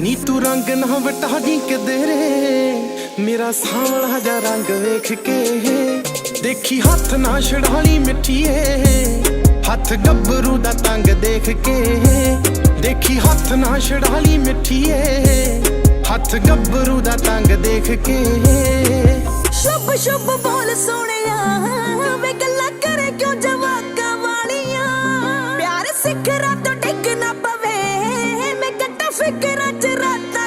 ਨੀ ਤੂੰ ਰੰਗ ਨਾ ਵਟਾ ਜੀ ਕਿਧਰੇ ਮੇਰਾ ਸਾਵਲਾ ਜਾ ਰੰਗ ਵੇਖ ਕੇ ਦੇਖੀ ਹੱਥ ਨਾ ਛੜਾਲੀ ਮਿੱਠੀਏ ਹੱਥ ਗੱਭਰੂ ਦਾ ਤੰਗ ਦੇਖ ਕੇ ਦੇਖੀ ਹੱਥ ਨਾ ਛੜਾਲੀ ਮਿੱਠੀਏ ਹੱਥ ਗੱਭਰੂ ਦਾ ਤੰਗ ਦੇਖ ਕੇ ਸ਼ੁਭ ਸ਼ੁਭ ਬੋਲ ਸੋਹਣਿਆ ਵੇ ਗੱਲਾਂ ਕਰੇ ਕਿਉਂ ਜਵਾਕਾਂ ਵਾਲੀਆਂ ਪਿਆਰ ਸਿਖਰਾਂ ਤੋਂ ਡਿੱਗ ਨਾ ਪਵੇ ਮੈਂ ਕੱਟਾ ਫਿਕਰਾਂ ਚ ਰਾਤਾਂ